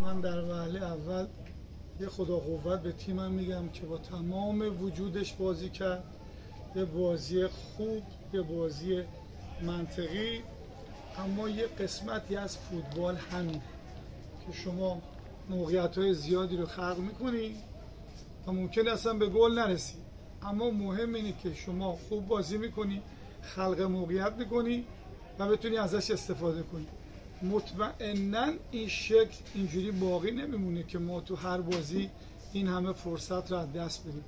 من در وهله اول یه خدا قوت به تیمم میگم که با تمام وجودش بازی کرد. یه بازی خوب، یه بازی منطقی، اما یه قسمتی از فوتبال همین که شما موقعیت‌های زیادی رو خلق می‌کنی و ممکن اصلا به گل نرسی، اما مهم اینه که شما خوب بازی می‌کنی، خلق موقعیت می‌کنی و بتونی ازش استفاده کنی. مطمئناً این شکل اینجوری باقی نمیمونه که ما تو هر بازی این همه فرصت رو از دست بدیم.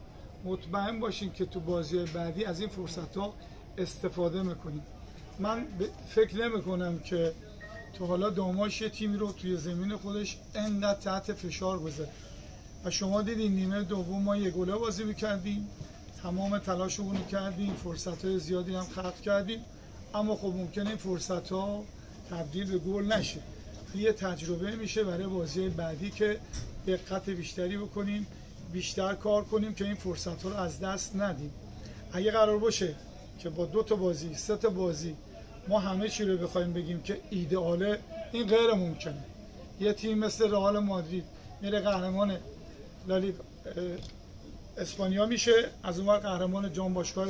مطمئن باشین که تو بازی بعدی از این فرصت ها استفاده میکنیم. من فکر نمی کنم که تو حالا داماش یه تیمی رو توی زمین خودش انقدر تحت فشار بذاره و شما دیدین نیمه دوم ما یه گله بازی میکردیم، تمام تلاشمون رو کردیم، فرصت های زیادی هم خلق کردیم، اما خب ممکنه این فرصت ها تبدیل به گل نشه. یه تجربه میشه برای بازی بعدی که دقت بیشتری بکنیم، بیشتر کار کنیم که این فرصت ها رو از دست ندیم. اگه قرار باشه که با 2 تا بازی 3 تا بازی ما همه چی رو بخوایم بگیم که ایدئاله، این غیر ممکنه. یه تیم مثل رئال مادرید میره قهرمان لالیگا اسپانیا میشه، از اون ور قهرمان جام باشگاه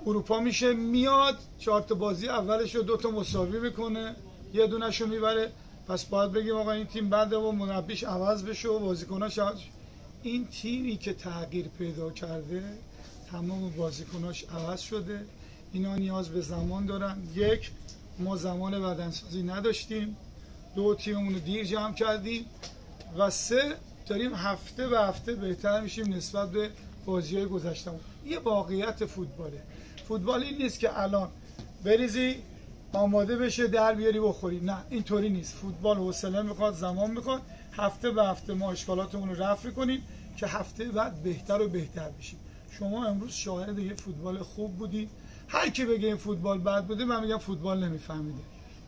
اروپا میشه، میاد 4 تا بازی اولش رو 2 تا مساوی میکنه، یه دونش رو میبره. پس باید بگیم آقا این تیم بعد و مربیش عوض بشه و بازیکناش عوض بشه. این تیمی که تغییر پیدا کرده تمام بازیکناش عوض شده. اینا نیاز به زمان دارن. 1 ما زمان بدنسازی نداشتیم، 2 تیممون رو دیر جمع کردیم و 3 داریم هفته به هفته بهتر میشیم نسبت به بازی‌های گذشته‌مون. یه واقعیت فوتباله. فوتبال این نیست که الان بریزی آماده بشه در بیاری بخوری. نه، اینطوری نیست. فوتبال حوصله میخواد، زمان میخواد. هفته به هفته ما اشکالاتمون رو رفع کنیم که هفته بعد بهتر و بهتر بشیم. شما امروز شاهد یه فوتبال خوب بودی. هر کی بگه این فوتبال بد بوده، من میگم فوتبال نمیفهمیده.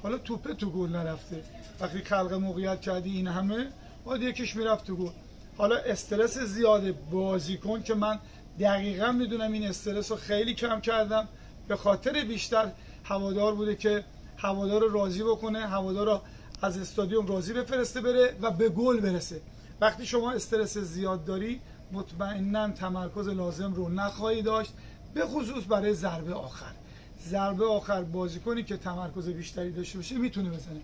حالا توپه تو گل نرفته. وقتی خلق موقعیت کردی این همه، باید یکیش میرفت تو گل. حالا استرس زیاده بازیکن که من دقیقاً میدونم این استرس رو خیلی کم کردم، به خاطر بیشتر هوادار بوده که هوادار رو راضی بکنه، هوادار رو از استادیوم راضی بفرسته بره و به گل برسه. وقتی شما استرس زیاد داری مطمئناً تمرکز لازم رو نخواهی داشت، به خصوص برای ضربه آخر. ضربه آخر بازیکنی که تمرکز بیشتری داشته باشه میتونه بزنه،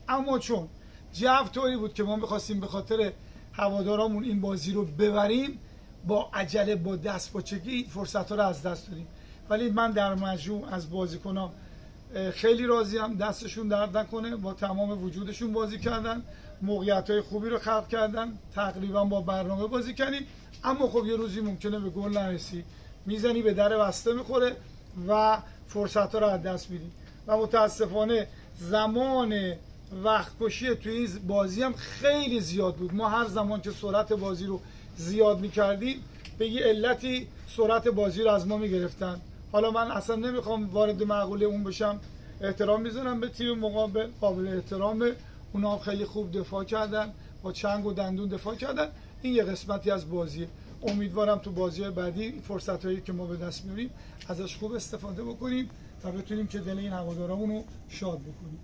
اما چون جو طوری بود که ما می‌خواستیم به خاطر هوادارامون این بازی رو ببریم، با عجله با دست باچگی فرصت‌ها رو از دست دادیم. ولی من در مجموع از بازیکنام خیلی راضیم، دستشون درد نکنه، با تمام وجودشون بازی کردن، موقعیت‌های خوبی رو خلق کردن، تقریبا با برنامه بازی کردیم. اما خب یه روزی ممکنه به گل نرسی، میزنی به در بسته میخوره و فرصت‌ها رو از دست میدی. و متاسفانه زمان وقت کشی توی این بازی هم خیلی زیاد بود. ما هر زمان که سرعت بازی رو زیاد میکردیم به یه علتی سرعت بازی رو از ما میگرفتن. حالا من اصلا نمیخوام وارد معقوله اون بشم، احترام میذارم به تیم مقابل، قابل احترامه، اونا هم خیلی خوب دفاع کردن، با چنگ و دندون دفاع کردن. این یه قسمتی از بازیه. امیدوارم تو بازی بعدی فرصتایی که ما به دست میاریم ازش خوب استفاده بکنیم و بتونیم که دل این هوادارامون رو شاد بکنیم.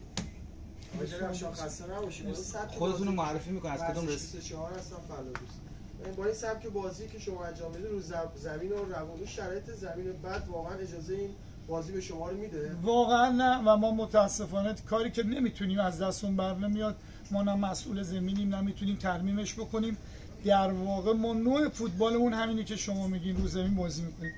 خودتون رو معرفی میکنید از کدوم رسید؟ 4 هستم فردوسی. با این سبک بازی که شما انجام میدید رو زمین و روانی شرایط زمین بعد واقعا اجازه این بازی به شما رو میده؟ واقعا نه، و ما متاسفانه کاری که نمیتونیم از دستون بر نمیاد. ما نه مسئول زمینیم، نمیتونیم ترمیمش بکنیم. در واقع ما نوع فوتبالمون همینی که شما میگین، رو زمین بازی میکنیم.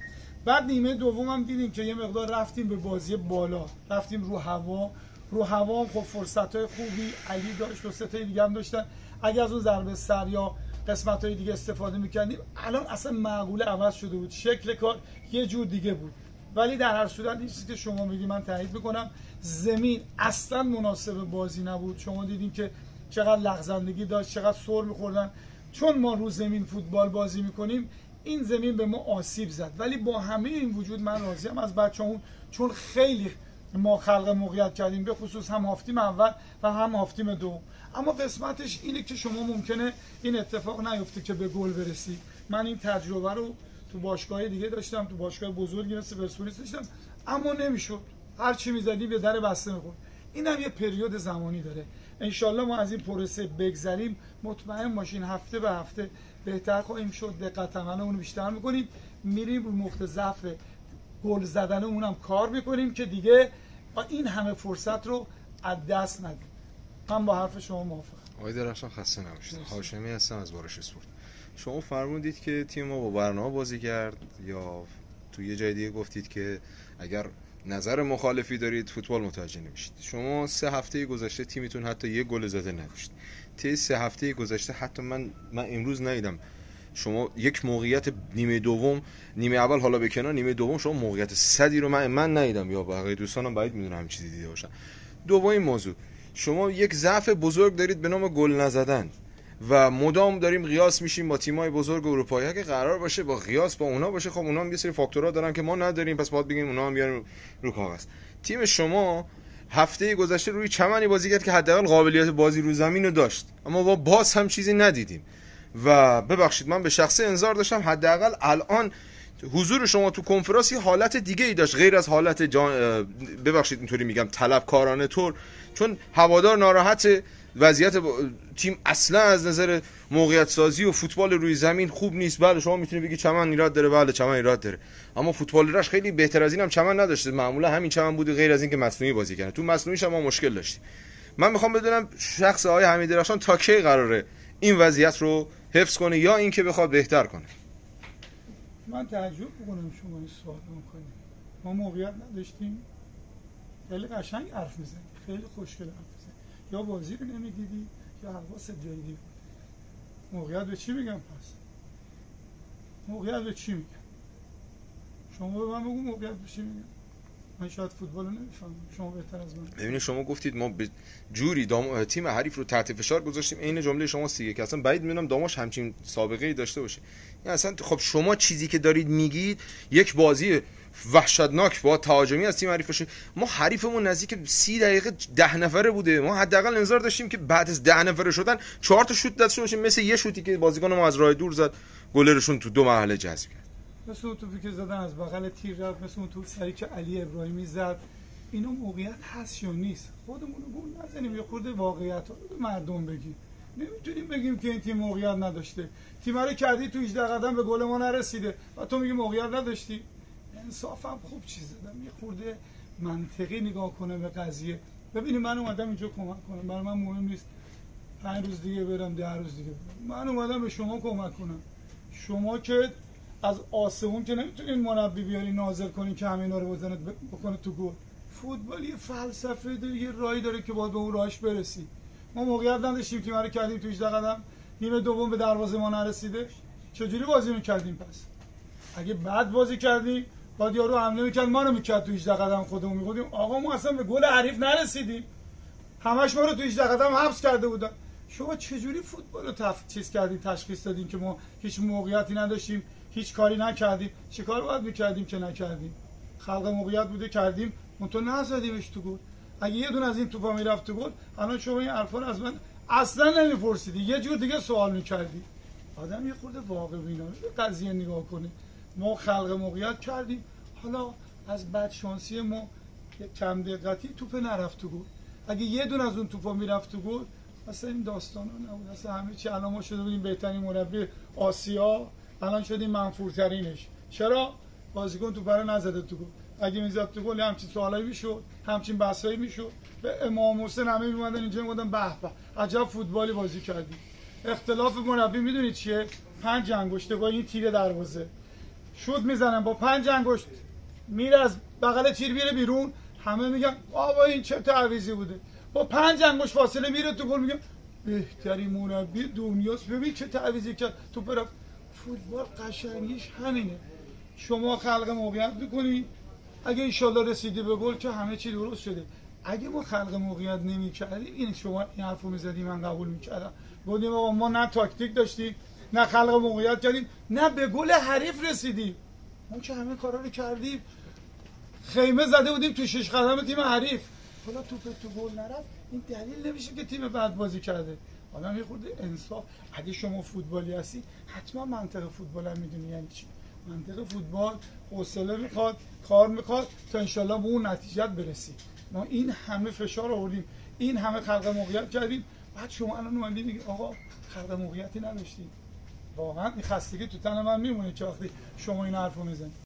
بعد نیمه دوم هم دیدیم که یه مقدار رفتیم به بازی بالا، رفتیم رو هوا. رو هوا هم خب فرصت‌های خوبی علی داشت و 3 تا دیگه هم داشتن. اگه از اون ضربه سر یا قسمت‌های دیگه استفاده می‌کردیم الان اصلا معقوله عوض شده بود، شکل کار یه جور دیگه بود. ولی در هر صورت این چیزی که شما میگی من تایید می‌کنم، زمین اصلا مناسب بازی نبود. شما دیدین که چقدر لغزندگی داشت، چقدر سر می‌خوردن. چون ما رو زمین فوتبال بازی می‌کنیم این زمین به ما آسیب زد. ولی با همه این وجود من راضیم از بچه‌مون، چون خیلی ما خلق موقعیت کردیم، به خصوص هم هاف تیم اول و هم هاف تیم دوم. اما قسمتش اینه که شما ممکنه این اتفاق نیفته که به گل برسی. من این تجربه رو تو باشگاه دیگه داشتم، تو باشگاه بزرگی مثل پرسپولیس داشتم، اما نمیشد. هر چی میزدی به در بسته میخورد. این هم یه پریود زمانی داره. انشالله ما از این پروسه بگذریم، مطمئن باشین هفته به هفته بهتر خواهیم شد، دقت عملمون رو بیشتر میکنیم، میریم رو نقطه ضعف گل زدنمون هم کار میکنیم که دیگه این همه فرصت رو از دست ندیم. من با حرف شما موافقم. آقای درخشان خسته نباشید. هاشمی هستم از بارش اسپورت. شما فرمودید که تیم ما با برنامه بازی کرد، یا تو یه جای دیگه گفتید که اگر نظر مخالفی دارید فوتبال متوجه نمیشید. شما 3 هفته گذشته تیمتون حتی یه گل زده نداشت. طی 3 هفته گذشته حتی من امروز ندیدم شما یک موقعیت نیمه دوم، نیمه اول حالا به کنار، نیمه دوم شما موقعیت صدی رو من ندیدم، یا بقیه دوستانم بعید میدونم همین چیزی دیده باشن. دومین موضوع، شما یک ضعف بزرگ دارید به نام گل نزدن و مدام داریم قیاس میشیم با تیمای بزرگ اروپایی. اگه قرار باشه با قیاس با اونا باشه، خب اونا هم یه سری فاکتورها دارن که ما نداریم، پس باید بگیم اونا هم بیان رو کاغذ. تیم شما هفته گذشته روی چمنی بازی کرد که حداقل قابلیت بازی رو زمین رو داشت، اما با باز هم چیزی ندیدیم. و ببخشید من به شخصه انتظار داشتم حداقل الان حضور شما تو کنفرانس یه حالت دیگه ای داشت غیر از حالت ببخشید اینطوری میگم طلبکارانه طور، چون هوادار ناراحت، وضعیت تیم اصلا از نظر موقعیت سازی و فوتبال روی زمین خوب نیست. بله شما میتونید بگی چمن ایراد داره، بله چمن ایراد داره، اما فوتبال رش خیلی بهتر از اینم چمن نداشته، معمولا همین چمن بوده، غیر از این که مصنوعی بازی کنه. تو مصنوعیش هم ما مشکل داشتیم. من میخوام بدونم شخص آقای حمید درخشان تا کی قراره این وضعیت رو حفظ کنه یا اینکه بخواد بهتر کنه؟ من تعجب میکنم شما این سوال میکنید. ما موقعیت نداشتیم؟ خیلی قشنگ حرف میزنی، خیلی خوشگل حرف میزنی. یا بازی رو نمیدیدی یا حواست جای دیگه. موقعیت به چی میگم پس؟ موقعیت به چی میگم؟ شما به من بگو موقعیت به چی میگم؟ من شاید فوتبال رو نمیفهمم، شما بهتر از من. ببینید شما گفتید ما به جوری تیم حریف رو تحت فشار گذاشتیم، عین جمله شما دیگه که اصلا بعید میدونم داماش همچین سابقه‌ای داشته باشه. یعنی اصلا خب شما چیزی که دارید میگید یک بازی وحشتناک با تهاجمی از تیم حریف باشه. ما حریفمون نزدیک 30 دقیقه 10 نفره بوده، ما حداقل انتظار داشتیم که بعد از 10 نفره شدن 4 تا شوت داشته باشه، مثل یه شوتی که بازیکن ما از راه دور زد گلرشون تو 2 مرحله جذب کرد. مثل اون توپی که زدن از بغل تیر رفت، مثل اون توپ سری که علی ابراهیمی زد. اینا موقعیت هست یا نیست؟ خودمون رو گول نزنیم، یه خورده واقعیت رو به مردم بگیم. نمیتونیم بگیم که این تیم موقعیت نداشته. تیم رو کردی تو 18 قدم به گل ما نرسیده و تو میگی موقعیت نداشتی. انصافا خوب چیز زدم، یه خورده منطقی نگاه کنه به قضیه. ببینید من اومدم اینجا کمک کنم، برای من مهم نیست 5 روز دیگه برم 10 روز دیگه برم. من اومدم به شما کمک کنم. شما که از آسمون که نمیتونین مربی بیاری نازل کنین که همینا رو بکنه تو گل. فوتبال یه فلسفه داره، یه راهی داره که باید به اون راهش برسی. ما موقعیت نداشتیم، تیم رو کردیم تو 18 قدم، نیمه دوم به دروازه ما نرسیده. چجوری بازی می‌کردیم پس؟ اگه بد بازی کردیم باید یارو حمله می‌کرد ما رو می‌کرد تو 18 قدم، خودمون می‌گفتیم آقا ما اصلا به گل حریف نرسیدیم. همش ما رو تو 18 قدم حبس کرده بودن. شما چجوری فوتبال رو چیز کردین، تشخیص دادین که ما هیچ موقعیتی نداشتیم، هیچ کاری نکردیم؟ چه کار باید می‌کردیم که نکردیم؟ خلق موقعیت بوده کردیم، منتها نزدیمش تو گل. اگه یه دونه از این توپا میرفت تو گل، الان شما این حرفا رو از من اصلا نمیپرسیدی، یه جور دیگه سوال می‌کردی. آدم یه خورده واقع بینانه به قضیه نگاه کنه. ما خلق موقعیت کردیم، حالا از بدشانسی ما کم دقتی توپ نرفت تو گل. اگه یه دونه از اون توپا میرفت تو گل، اصلا این داستانا نبود. اصلا همه چی الان ما شده بودیم بهترین مربی آسیا، الان شدیم منفورترینش. چرا؟ بازیکن توپ رو نزده تو گل. اگه میزد تو گل همچین سوالایی میشد، همچین بحثایی میشد. به امام حسین همه میومدن اینجا میگفتن به به عجب فوتبالی بازی کردی. اختلاف مربی میدونید چیه؟ 5 انگشته با این تیر دروازه شوت میزنن، با 5 انگشت میره از بغل تیر میره بیرون، همه میگن بابا این چه تعویضی بوده. با 5 انگشت فاصله میره تو گل، میگن بهترین مربی دنیاست، ببین چه تعویضی کرد. تو برا فوتبال قشنگیش همینه. شما خلق موقعیت میکنی، اگه انشالله رسیدی به گل که همه چی درست شده. اگه ما خلق موقعیت نمی‌کردیم، این شما این حرفو می‌زدی من قبول می‌کردم. گفتیم آقا ما نه تاکتیک داشتیم، نه خلق موقعیت کردیم، نه به گل حریف رسیدیم. ما که همه کارا رو کردیم، خیمه زده بودیم تو 6 قدم تیم حریف. حالا توپ تو گل نرفت، این دلیل نمیشه که تیم بد بازی کرده. آدم یه خورده انصاف. اگه شما فوتبالی هستی، حتما منطق فوتبال هم میدونی یعنی چی. منطق فوتبال حوصله میخواد، کار میخواد تا انشالله به اون نتیجه برسی. ما این همه فشار آوردیم، این همه خلق موقعیت کردیم، بعد شما الان اومدید میگید آقا خلق موقعیتی نداشتید. واقعا این خستگی تو تن من میمونه که وقتی شما این حرفو میزنید.